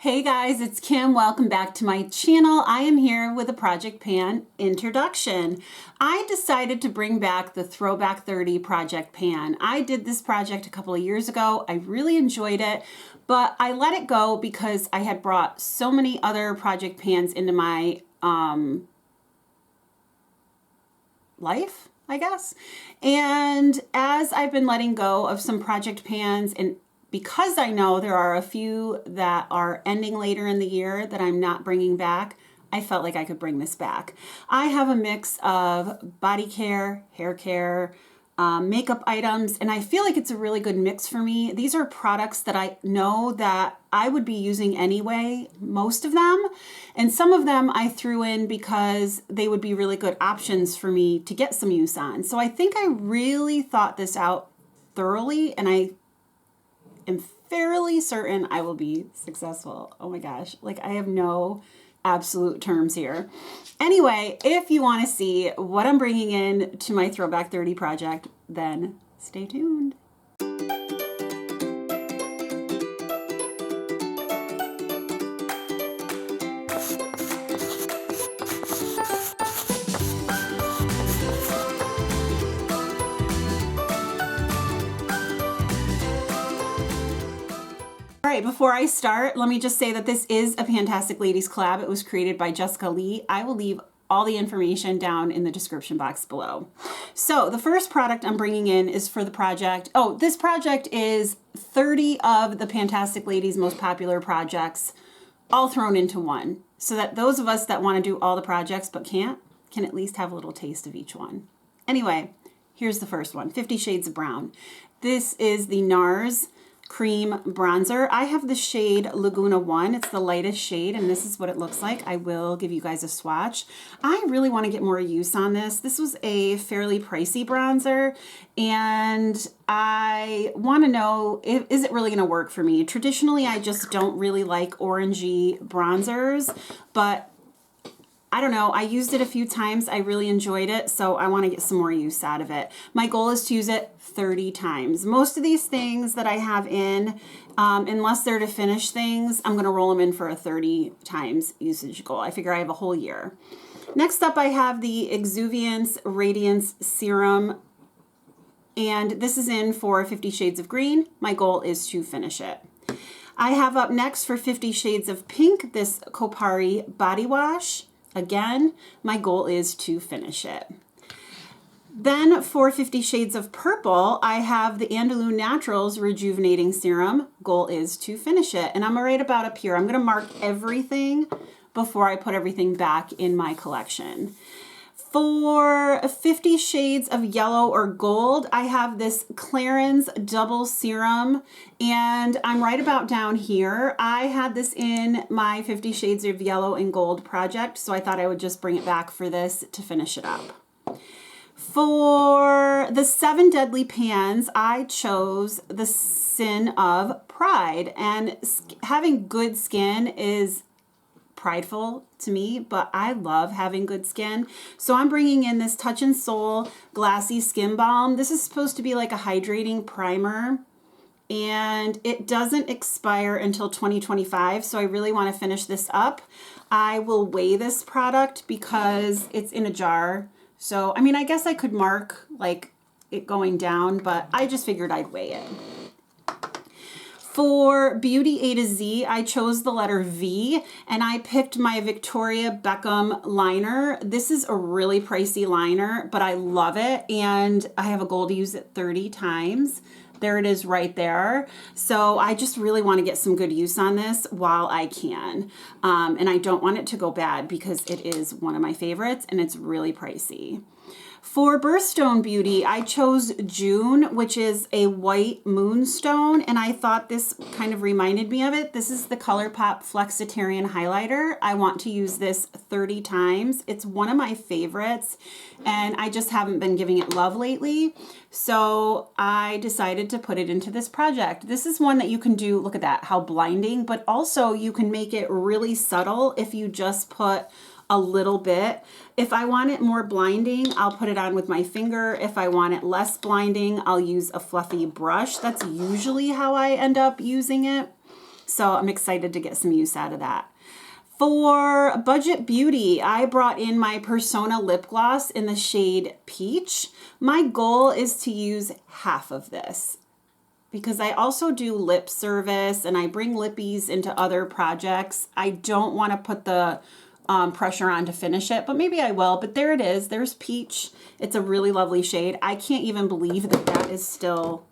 Hey guys, it's Kim. Welcome back to my channel. I am here with a Project Pan introduction. I decided to bring back the Throwback 30 Project Pan. I did this project a couple of years ago. I really enjoyed it, but I let it go because I had brought so many other Project Pans into my life, I guess. And as I've been letting go of some Project Pans, and because I know there are a few that are ending later in the year that I'm not bringing back, I felt like I could bring this back. I have a mix of body care, hair care, makeup items, and I feel like it's a really good mix for me. These are products that I know that I would be using anyway, most of them, and some of them I threw in because they would be really good options for me to get some use on. So I think I really thought this out thoroughly, and I am fairly certain I will be successful. Oh my gosh, like I have no absolute terms here. Anyway, if you want to see what I'm bringing in to my Throwback 30 project, then stay tuned. All right, before I start, let me just say that this is a PANtastic Ladies collab. It was created by Jessica Lee. I will leave all the information down in the description box below. So the first product I'm bringing in is for the project. Oh, this project is 30 of the PANtastic Ladies' most popular projects all thrown into one, so that those of us that want to do all the projects but can't can at least have a little taste of each one. Anyway, here's the first one, 50 Shades of Brown. This is the NARS cream bronzer. I have the shade Laguna 1. It's the lightest shade, and this is what it looks like. I will give you guys a swatch. I really want to get more use on this. This was a fairly pricey bronzer, and I want to know, is it really going to work for me? Traditionally, I just don't really like orangey bronzers, but I don't know, I used it a few times. I really enjoyed it, so I want to get some more use out of it. My goal is to use it 30 times. Most of these things that I have in, unless they're to finish things, I'm going to roll them in for a 30 times usage goal. I figure I have a whole year. Next up, I have the Exuviance Radiance Serum, and this is in for 50 Shades of Green. My goal is to finish it. I have up next for 50 Shades of Pink, this Kopari Body Wash. Again, my goal is to finish it. Then for 50 Shades of Purple, I have the Andalou Naturals Rejuvenating Serum. Goal is to finish it. And I'm right about up here. I'm going to mark everything before I put everything back in my collection. For 50 Shades of Yellow or Gold, I have this Clarins Double Serum, and I'm right about down here. I had this in my 50 Shades of Yellow and Gold project, so I thought I would just bring it back for this to finish it up. For the 7 Deadly Pans, I chose the Sin of Pride, and having good skin is prideful to me, but I love having good skin. So I'm bringing in this Touch and Soul Glassy Skin Balm. This is supposed to be like a hydrating primer, and it doesn't expire until 2025, so I really want to finish this up. I will weigh this product because it's in a jar. So, I mean, I guess I could mark like it going down, but I just figured I'd weigh it. For Beauty A to Z, I chose the letter V, and I picked my Victoria Beckham liner. This is a really pricey liner, but I love it, and I have a goal to use it 30 times. There it is right there. So I just really want to get some good use on this while I can. And I don't want it to go bad because it is one of my favorites, and it's really pricey. For Birthstone Beauty, I chose June, which is a white moonstone, and I thought this kind of reminded me of it. This is the ColourPop Flexitarian Highlighter. I want to use this 30 times. It's one of my favorites, and I just haven't been giving it love lately, so I decided to put it into this project. This is one that you can do, look at that, how blinding, but also you can make it really subtle if you just put a little bit. If I want it more blinding, I'll put it on with my finger. If I want it less blinding, I'll use a fluffy brush. That's usually how I end up using it. So I'm excited to get some use out of that. For Budget Beauty, I brought in my Persona lip gloss in the shade Peach. My goal is to use half of this because I also do lip service and I bring lippies into other projects. I don't want to put the pressure on to finish it, but maybe I will. But there it is. There's Peach. It's a really lovely shade. I can't even believe that that is still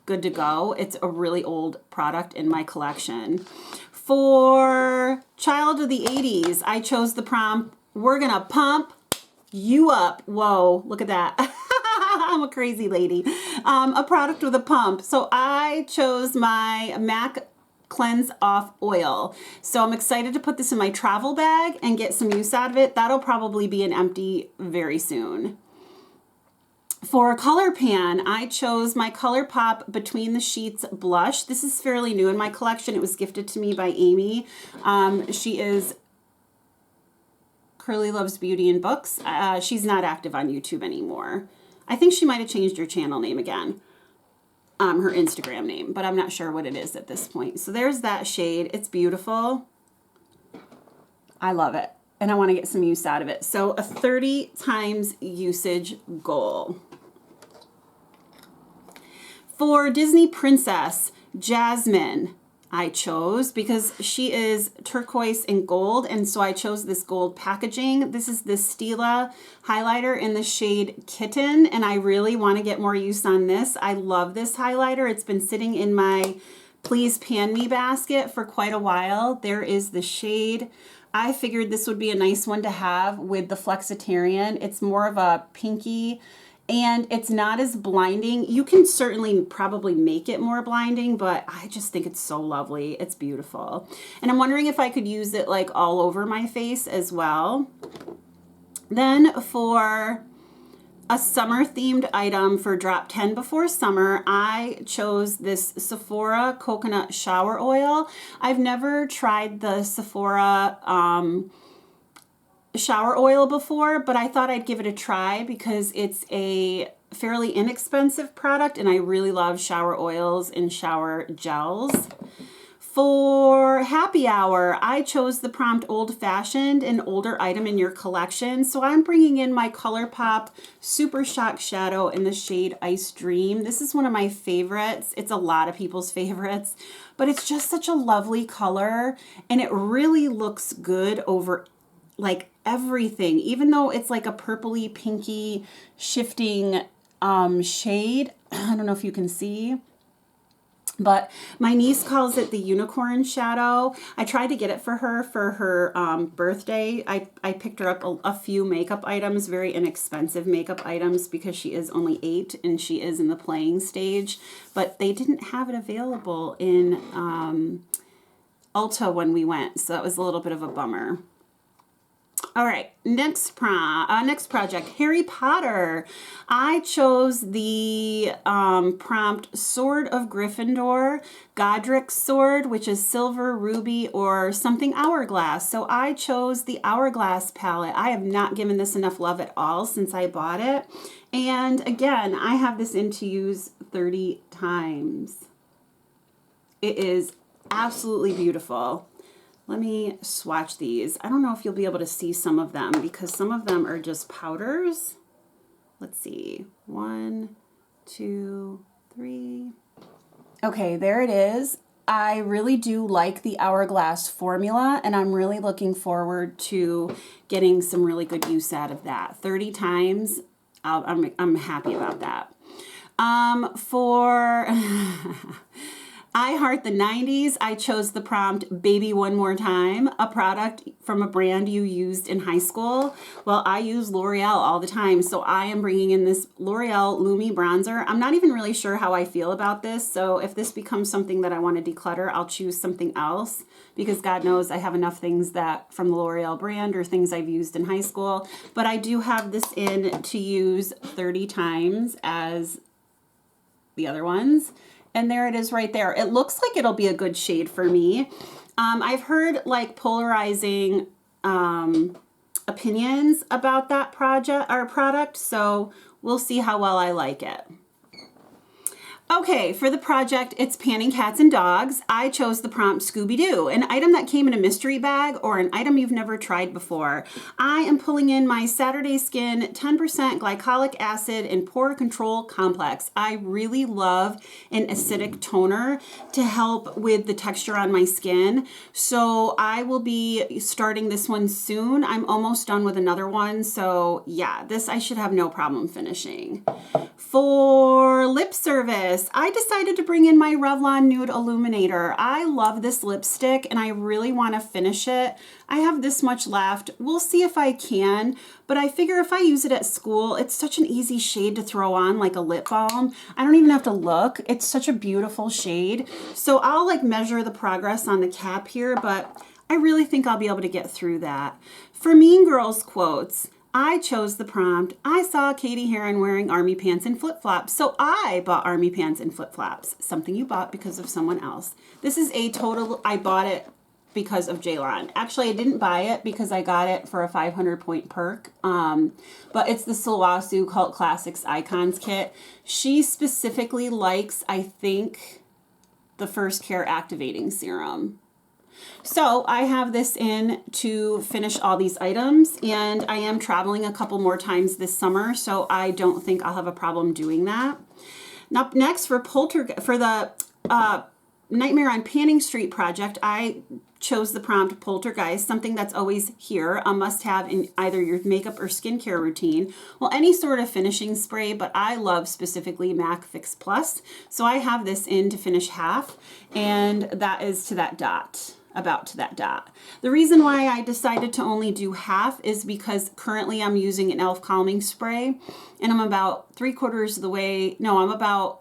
good to go. It's a really old product in my collection. For Child of the 80s, I chose the prompt, we're gonna pump you up. Whoa, look at that. I'm a crazy lady. A product with a pump. So I chose my MAC Cleanse Off Oil. So I'm excited to put this in my travel bag and get some use out of it. That'll probably be an empty very soon. For Color Pan, I chose my ColourPop Between the Sheets blush. This is fairly new in my collection. It was gifted to me by Amy. She is Curly Loves Beauty and Books. She's not active on YouTube anymore. I think she might have changed her channel name again, her Instagram name, but I'm not sure what it is at this point. So there's that shade. It's beautiful. I love it, and I want to get some use out of it. So a 30 times usage goal. For Disney Princess, Jasmine, I chose because she is turquoise and gold, and so I chose this gold packaging. This is the Stila highlighter in the shade Kitten, and I really want to get more use on this. I love this highlighter. It's been sitting in my Please Pan Me basket for quite a while. There is the shade. I figured this would be a nice one to have with the Flexitarian. It's more of a pinky, and it's not as blinding. You can certainly probably make it more blinding, but I just think it's so lovely. It's beautiful. And I'm wondering if I could use it like all over my face as well. Then for a summer themed item for drop 10 before summer, I chose this Sephora coconut shower oil. I've never tried the Sephora shower oil before, but I thought I'd give it a try because it's a fairly inexpensive product and I really love shower oils and shower gels. For happy hour, I chose the prompt Old Fashioned, an older item in your collection. So I'm bringing in my ColourPop Super Shock Shadow in the shade Ice Dream. This is one of my favorites. It's a lot of people's favorites, but it's just such a lovely color and it really looks good over like everything, even though it's like a purpley, pinky, shifting shade. I don't know if you can see, but my niece calls it the unicorn shadow. I tried to get it for her birthday. I picked her up a few makeup items, very inexpensive makeup items because she is only 8 and she is in the playing stage, but they didn't have it available in Ulta when we went, so that was a little bit of a bummer. All right, next project, Harry Potter. I chose the prompt Sword of Gryffindor, Godric's sword, which is silver, ruby, or something hourglass. So I chose the hourglass palette. I have not given this enough love at all since I bought it. And again, I have this in to use 30 times. It is absolutely beautiful. Let me swatch these. I don't know if you'll be able to see some of them because some of them are just powders. Let's see. 1, 2, 3. Okay, there it is. I really do like the hourglass formula and I'm really looking forward to getting some really good use out of that. 30 times, I'm happy about that. For I Heart the 90s, I chose the prompt Baby One More Time, a product from a brand you used in high school. Well, I use L'Oreal all the time, so I am bringing in this L'Oreal Lumi bronzer. I'm not even really sure how I feel about this, so if this becomes something that I want to declutter, I'll choose something else because God knows I have enough things that from the L'Oreal brand or things I've used in high school. But I do have this in to use 30 times as the other ones. And there it is right there. It looks like it'll be a good shade for me. I've heard like polarizing opinions about that product, so we'll see how well I like it. Okay, for the project, it's panning cats and dogs. I chose the prompt Scooby-Doo, an item that came in a mystery bag or an item you've never tried before. I am pulling in my Saturday Skin 10% glycolic acid and pore control complex. I really love an acidic toner to help with the texture on my skin. So I will be starting this one soon. I'm almost done with another one. So yeah, this I should have no problem finishing. For lip service, I decided to bring in my Revlon Nude Illuminator. I love this lipstick and I really want to finish it. I have this much left. We'll see if I can, but I figure if I use it at school, it's such an easy shade to throw on like a lip balm. I don't even have to look. It's such a beautiful shade. So I'll like measure the progress on the cap here, but I really think I'll be able to get through that. For Mean Girls quotes, I chose the prompt, I saw Katie Heron wearing army pants and flip-flops, so I bought army pants and flip-flops. Something you bought because of someone else. This is a total, I bought it because of Jaylon. Actually, I didn't buy it because I got it for a 500-point perk, but it's the Sulwasu Cult Classics Icons kit. She specifically likes, I think, the First Care Activating Serum. So I have this in to finish all these items, and I am traveling a couple more times this summer, so I don't think I'll have a problem doing that. Now, next for the Nightmare on Panning Street project, I chose the prompt Poltergeist, something that's always here, a must-have in either your makeup or skincare routine. Well, any sort of finishing spray, but I love specifically MAC Fix Plus, so I have this in to finish half, and that is to that dot. About to that dot. The reason why I decided to only do half is because currently I'm using an e.l.f. calming spray and I'm about I'm about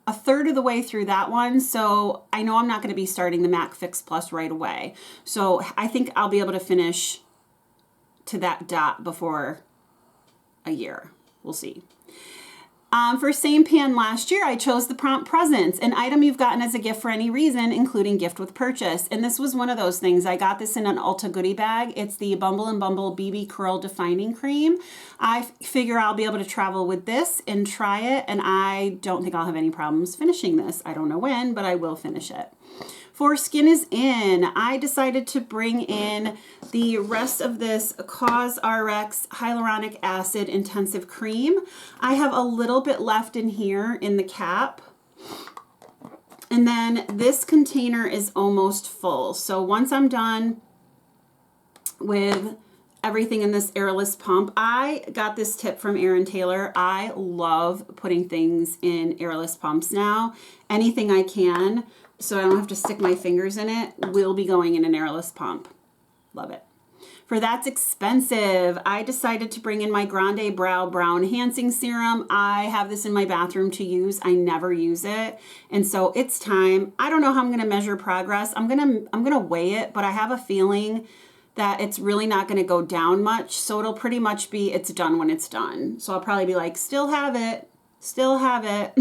a third of the way through that one. So I know I'm not going to be starting the MAC Fix Plus right away. So I think I'll be able to finish to that dot before a year. We'll see. For Same Pan last year, I chose the prompt Presents, an item you've gotten as a gift for any reason, including gift with purchase. And this was one of those things. I got this in an Ulta goodie bag. It's the Bumble and Bumble BB Curl Defining Cream. I figure I'll be able to travel with this and try it, and I don't think I'll have any problems finishing this. I don't know when, but I will finish it. For Skin is In, I decided to bring in the rest of this COSRX Hyaluronic Acid Intensive Cream. I have a little bit left in here in the cap. And then this container is almost full. So once I'm done with everything in this airless pump, I got this tip from Erin Taylor. I love putting things in airless pumps now. Anything I can, so I don't have to stick my fingers in it, will be going in an airless pump. Love it. For That's Expensive, I decided to bring in my Grande Brow Brow Enhancing Serum. I have this in my bathroom to use. I never use it. And so it's time. I don't know how I'm going to measure progress. I'm going to weigh it, but I have a feeling that it's really not going to go down much. So it'll pretty much be it's done when it's done. So I'll probably be like, still have it. Still have it.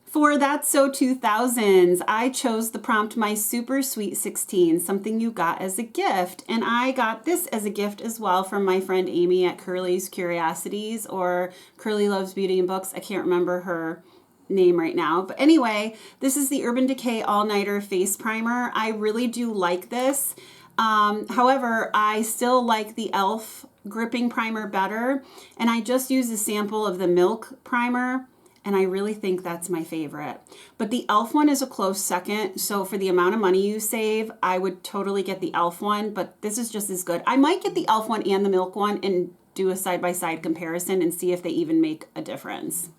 For That's So 2000s, I chose the prompt My Super Sweet 16, something you got as a gift. And I got this as a gift as well from my friend Amy at Curly's Curiosities, or Curly Loves Beauty and Books. I can't remember her name right now. But anyway, this is the Urban Decay All-Nighter Face Primer. I really do like this. However, I still like the e.l.f. Gripping Primer better. And I just used a sample of the Milk Primer, and I really think that's my favorite. But the e.l.f. one is a close second, so for the amount of money you save, I would totally get the e.l.f. one, but this is just as good. I might get the e.l.f. one and the Milk one and do a side-by-side comparison and see if they even make a difference.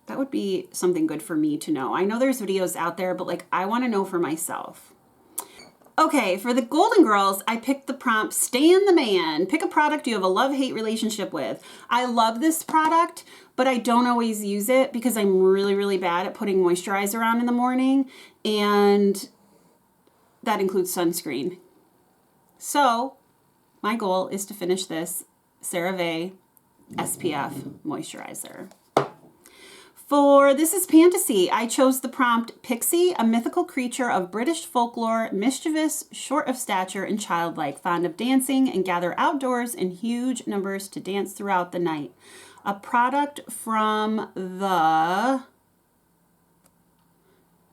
That would be something good for me to know. I know there's videos out there, but like I want to know for myself. Okay, for the Golden Girls, I picked the prompt, Stan the Man. Pick a product you have a love-hate relationship with. I love this product, but I don't always use it because I'm really, really bad at putting moisturizer on in the morning, and that includes sunscreen. So my goal is to finish this CeraVe SPF moisturizer. For This Is Fantasy, I chose the prompt Pixie, a mythical creature of British folklore, mischievous, short of stature, and childlike, fond of dancing, and gather outdoors in huge numbers to dance throughout the night. a product from the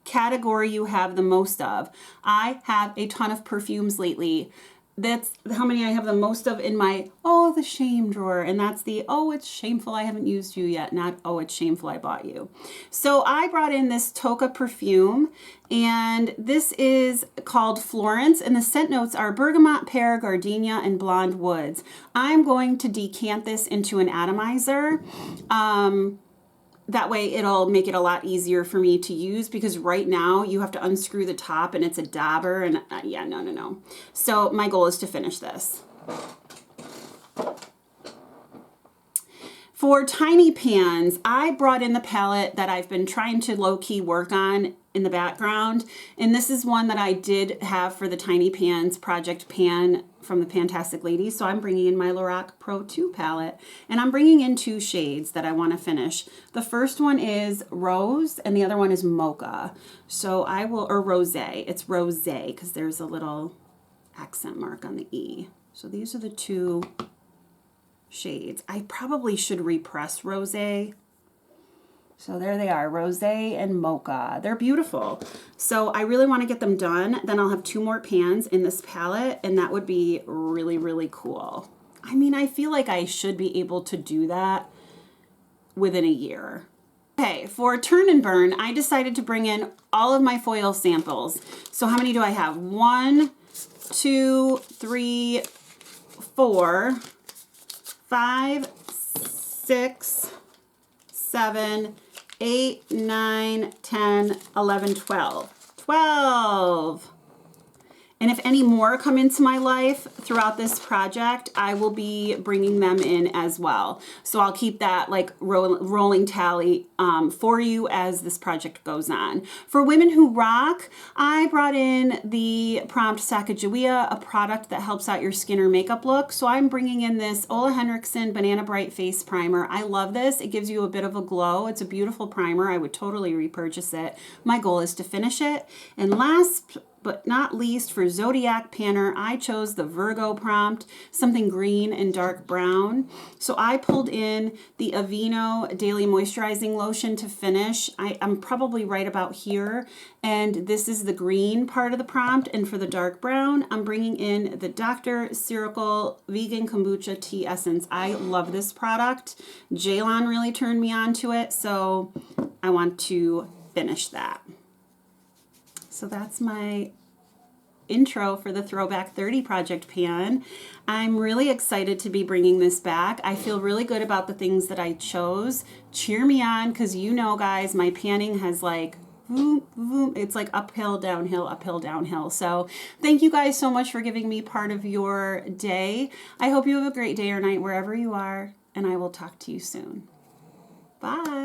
category you have the most of. I have a ton of perfumes lately. That's how many I have the most of in my, oh, the shame drawer. And that's the, oh, it's shameful I haven't used you yet, not, oh, it's shameful I bought you. So I brought in this Toca perfume, and this is called Florence, and the scent notes are bergamot, pear, gardenia, and blonde woods. I'm going to decant this into an atomizer. That way it'll make it a lot easier for me to use, because right now you have to unscrew the top and it's a dauber, and yeah, no. So my goal is to finish this. For tiny pans, I brought in the palette that I've been trying to low-key work on in the background, and this is one that I did have for the tiny pans project pan from the PANtastic Ladies. So I'm bringing in my Lorac Pro 2 palette, and I'm bringing in 2 shades that I want to finish. The first one is Rose and the other one is Mocha. So I will, or Rosé, it's Rosé because there's a little accent mark on the E. So these are the 2 shades. I probably should repress Rosé. So there they are, Rosé and Mocha. They're beautiful. So I really want to get them done. Then I'll have 2 more pans in this palette, and that would be really, really cool. I mean, I feel like I should be able to do that within a year. Okay, for Turn and Burn, I decided to bring in all of my foil samples. So how many do I have? 1, 2, 3, 4, 5, 6, 7, 8, 9, 10, 11, 12. 12! And if any more come into my life throughout this project, I will be bringing them in as well. So I'll keep that like rolling tally for you as this project goes on. For Women Who Rock, I brought in the Prompt Sacagawea, a product that helps out your skin or makeup look. So I'm bringing in this Ole Henriksen Banana Bright Face Primer. I love this. It gives you a bit of a glow. It's a beautiful primer. I would totally repurchase it. My goal is to finish it. And last but not least, for Zodiac Panner, I chose the Virgo prompt, something green and dark brown. So I pulled in the Avene Daily Moisturizing Lotion to finish. I'm probably right about here. And this is the green part of the prompt. And for the dark brown, I'm bringing in the Dr. Ciracle Vegan Kombucha Tea Essence. I love this product. Jaylon really turned me on to it, so I want to finish that. So that's my intro for the Throwback 30 project pan. I'm really excited to be bringing this back. I feel really good about the things that I chose. Cheer me on, because you know, guys, my panning has like, it's like uphill, downhill. So thank you guys so much for giving me part of your day. I hope you have a great day or night wherever you are, and I will talk to you soon. Bye.